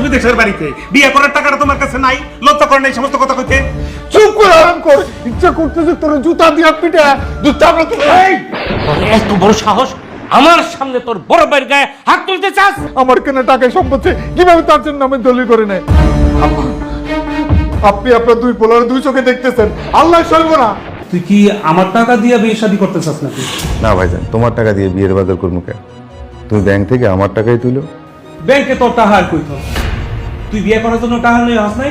বিদেশের বাড়িতে, বিয়ে করার টাকাটা তোমার কাছে নাই, লজ্জা করে নাই সমস্ত কথা কইতে? চুপ করে আরাম কর। ইচ্ছা করতেছে তোর জুতা দিয়া পিটা দুধ চাপড়া তুলে। এই তোর এত বড় সাহস, আমার সামনে তোর বড় ভাইয়ের গায়ে হাত তুলতে চাস? আমার কেনা টাকায় সম্পত্তি কিভাবে তার জন্য নামে দলিল করে নেয়? আপনি আপনার দুই পোলার দুই চোখে দেখতেছেন, আল্লাহ সইব না। তুই কি আমার টাকা দিয়ে বিয়ে শাদী করতে চাস নাকি? না ভাইজান, তোমার টাকা দিয়ে বিয়ের বাজার করবো কেন? তুমি ব্যাংক থেকে আমার টাকাই তুলো। ব্যাংকে তোর টাকা আর কইতো? তুই বিয়ে করার জন্য টাকা নিয়ে আস নাই?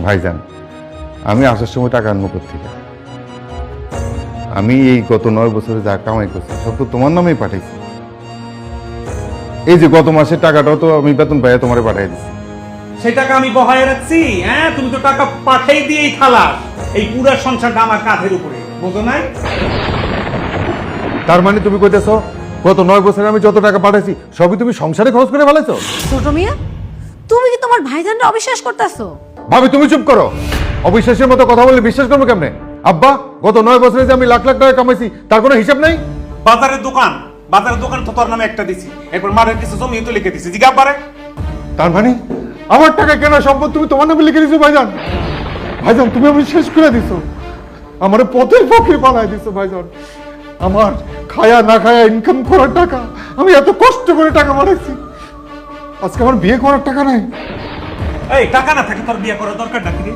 ভাইজান, আমি আসার সময় টাকা আনবো কোত্থেকে? আমি এই গত 9 বছরে যা কামাই করছি সব তো তোমার নামেই পাঠাইছি। এই যে গত মাসের টাকাটাও তো আমি বেতন পাইয়া তোমারে পাঠাই দিচ্ছি। সেই টাকা আমি বহায় রাখছি। হ্যাঁ, তুমি তো টাকা পাঠাই দিয়েই খালাস। এই পুরো সংসারটা আমার কাঁধের উপরে, বুঝো নাই? তার মানে তুমি কইতেছো গত 9 বছরে আমি যত টাকা পাঠাইছি সবই তুমি সংসারে খরচ করে ফেলেছো? ছোট মিয়া, তুমি কি তোমার ভাইজানরা অবিশ্বাস করতেছো? ভাবি তুমি চুপ করো। অবিশ্বাসের মতো কথা বললে বিশ্বাস করবো কেমনে? আব্বা, গত 9 বছরে যে আমি লাখ লাখ টাকা কামাইছি তার কোনো হিসাব নাই? বাজারের দোকান তো তোর নামে একটা দিছি, এরপর মারের কিছু জমি তো লিখে দিছি। জিজ্ঞাসা পারে? তার মানে আমার টাকা কেনা সম্পদ তুমি তোমার নামে লিখে দিছো ভাইজান। ভাইজান তুমি আমি শেষ করে দিছো, আমার পথের ফকির বানাই দিছো ভাইজান। আমার খায়া না খায়া ইনকাম করার টাকা, আমি এত কষ্ট করে টাকা বানাইছি, আজকে আমার বিয়ে করার টাকা নাই। এই টাকা না থাকে তোর বিয়ে করার দরকার নাকি রে?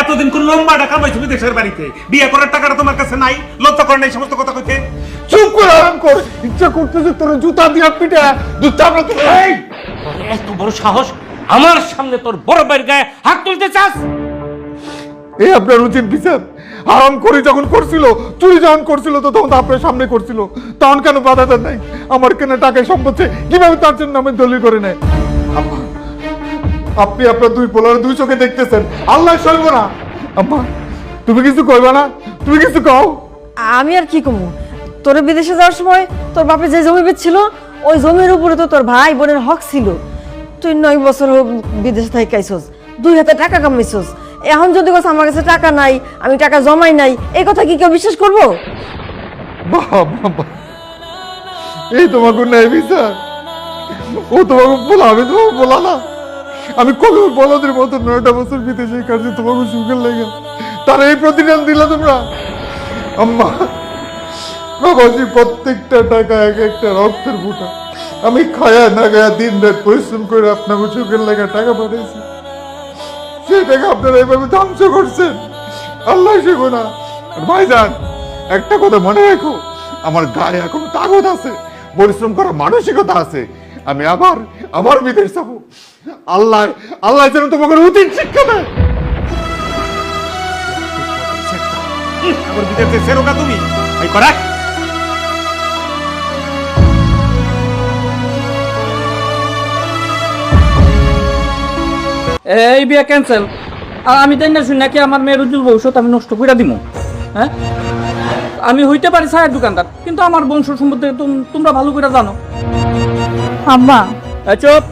এতদিন কোন লম্বা টাকা কামাইছো বিদেশের বাড়িতে, বিয়ে করার টাকাটা তোমার কাছে নাই, লজ্জা করে নাই সমস্ত কথা কইতে? চুপ করে আরাম কর। ইচ্ছা করতেছে তোর জুতা দিয়া পিটা দুধ চাপড়া তুলে। এই তোর এত বড় সাহস, আমার সামনে তোর বড় ভাইয়ের গায়ে হাত তুলতে চাস? এই আপনার উচিত বিচার। আরাম করে যখন করছিল, চুরি যখন করছিল তো তখন তো আপনার সামনে করছিল, তখন কেন বাধা দেন নাই? আমার কেনা টাকায় সম্পত্তি কিভাবে তার জন্য নামে দলিল করে নেয়? আম্মা, আপনি আপনার দুই পোলার দুই চোখে দেখতেছেন, আল্লাহ সইব না। আম্মা, তুমি কিছু কইবা না? তুমি কিছু কও। আমি আর কি কমু? তোর বিদেশে যাওয়ার সময় তোর বাপে যে জমি বেচছিল, ওই জমির উপরে তো তোর ভাই বোনের হক ছিল। তুই 9 বছর হোক বিদেশে থাকি আইছস, 2 হাতে টাকা কামাইছস, এখন যদি কস আমার কাছে টাকা নাই, আমি টাকা জমাই নাই, এই কথা কি কেউ বিশ্বাস করবো? বাবা, এই তোমাকে নেই বিচার? ও তোমাকে বলা, আমি তোমাকে বলা না? আমি কত বলদের মতো 9টা বছর বিদেশে কাটছি তোমাকে সুখের লেগে, তার এই প্রতিদান দিলা তোমরা? আম্মা, বাবাজি প্রত্যেকটা টাকা এক একটা রক্তের ফুটা, আমি খায়া না খায়া দিন রাত পরিশ্রম করে আপনাকে সুখের লেগে টাকা পাঠাইছি, সেই টাকা আপনারা এইভাবে ধ্বংস করছেন, আল্লাহ শিব না। ভাইজান, একটা কথা মনে রাখো, আমার গায়ে এখন তাগত আছে, পরিশ্রম করার মানসিকতা আছে, আমি আবার বিদেশ যাবো। আল্লাহ যেন তোমাকে উচিত শিক্ষা দেয়। আবার বিদেশে সেরোকা তুমি এই করা? এই বিয়ে ক্যান্সেল। আর আমি তাই না শুনি নাকি আমার মেয়ের উজ্জ্বল ভবিষ্যৎ আমি নষ্ট করে দিব? হ্যাঁ, আমি হইতে পারি চায়ের দোকানদার, কিন্তু আমার বংশ সম্বন্ধে তোমরা ভালো করে জানো। আম্মা, চুপ,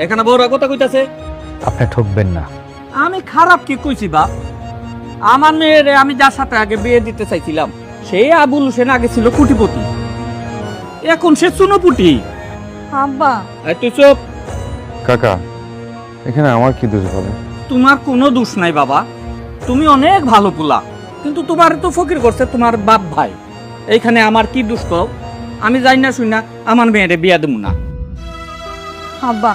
এখানে বউরা কথা কইতাছে। আপনি ঠকবেন না। আমি খারাপ কি কইছি বাপ? আমার মেয়ের আমি যার সাথে আগে বিয়ে দিতে চাইছিলাম, সেই আবুল হোসেন আগে ছিল কোটিপতি, এখন সে চুনোপুটি। আব্বা, তুই চুপ। কাকা, এখানে আমার কি দোষ বলে? তোমার কোনো দোষ নাই বাবা, তুমি অনেক ভালো পোলা, কিন্তু তোমার তো ফকির করছে তোমার বাপ ভাই। এইখানে আমার কি দোষ কও? আমি জানি না শুনি না আমার মেয়েরে বিয়া দেবো না। আব্বা,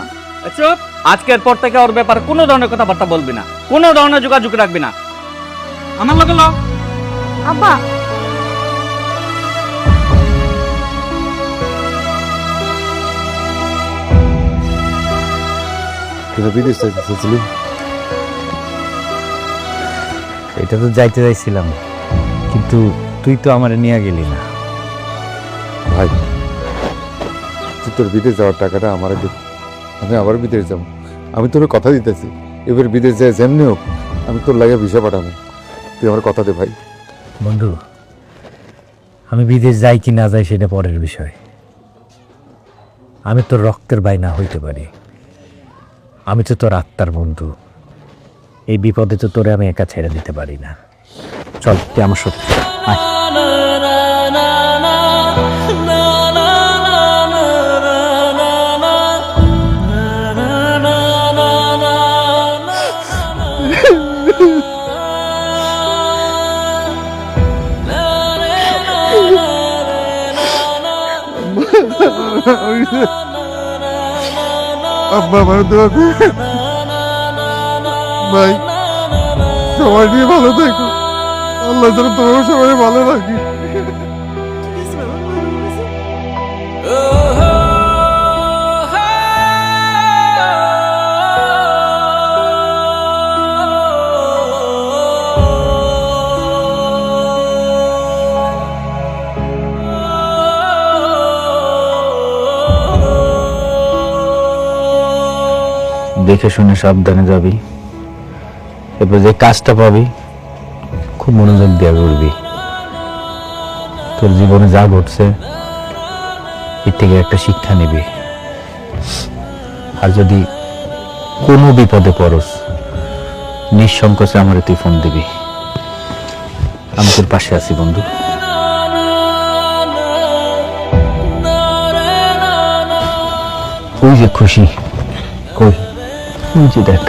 চুপ। আজকের পর থেকে ওর ব্যাপারে কোনো ধরনের কথাবার্তা বলবি না, কোনো ধরনের যোগাযোগ রাখবি না। আমার লগে ল। আব্বা, বিদেশ চাইছিলি? এটা তো যাইতে চাইছিলাম, কিন্তু তুই তো আমার নিয়ে গেলি না। ভাই, তুই তোর বিদেশ যাওয়ার টাকাটা আমার আগে, আমি আবার বিদেশ যাবো। আমি তোর কথা দিতেছি, এবার বিদেশ যায় যেমনি হোক আমি তোর লাগে ভিসা পাঠাবো। তুই আমার কথা দে ভাই। বন্ধু, আমি বিদেশ যাই কি না যাই সেটা পরের বিষয়। আমি তোর রক্তের ভাই না হইতে পারি, আমি তো তোর আত্মার বন্ধু। এই বিপদে তো তোরে আমি একা ছেড়ে দিতে পারি না। চল, তুই আমার সাথে আয়। না আব্বা আমার দোয়া করে ভাই সবাই নিয়ে ভালো থাকো, আল্লাহ যেন তোমার সবাই ভালো রাখি। দেখে শুনে সাবধানে যাবি, এরপর যে কাজটা পাবি খুব মনোযোগ দিয়ে করবি। তোর জীবনে যা ঘটছে এর থেকে একটা শিক্ষা নিবি। আর যদি কোনো বিপদে পড়স নিঃসংকোচে আমার তুই ফোন দিবি, আমি তোর পাশে আছি বন্ধু। ওই যে খুশি, কই ওই যে দেখ।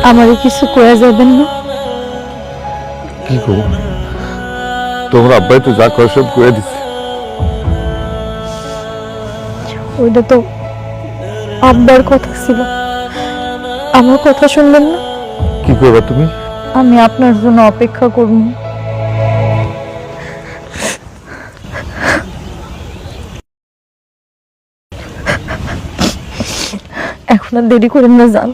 আমারে কিছু কয়ে যাবেন না? কি করবো, তোমরা আব্বাই তো যা করে সব করে দিচ্ছে। ওইটা তো আব্বার কথা ছিল, আমার কথা শুনবেন না? কি করবা তুমি? আমি আপনার জন্য অপেক্ষা করব। এখন আর দেরি করেন না, যান।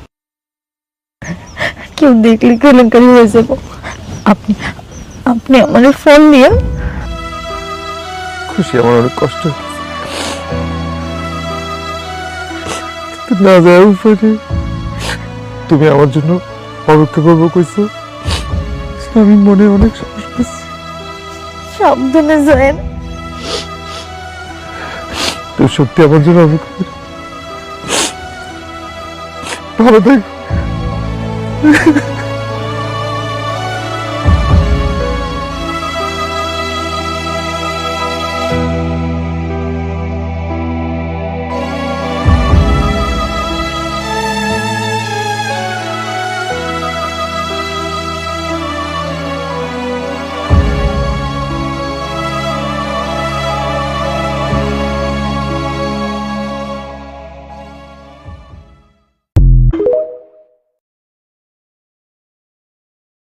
কেউ দেখলে কেলেঙ্কারি হয়ে যাব। আপনি আপনি আমাদের ফোন দিয়ে। খুশি, আমার অনেক কষ্ট হচ্ছে, কিন্তু না যায় উপরে। তুমি আমার জন্য অপেক্ষা করবো কইছো, আমি মনে অনেক সমস্যা পাচ্ছি। সাবধানে যান। তুমি সত্যি আমার জন্য অপেক্ষা করো, ভালো থাকো।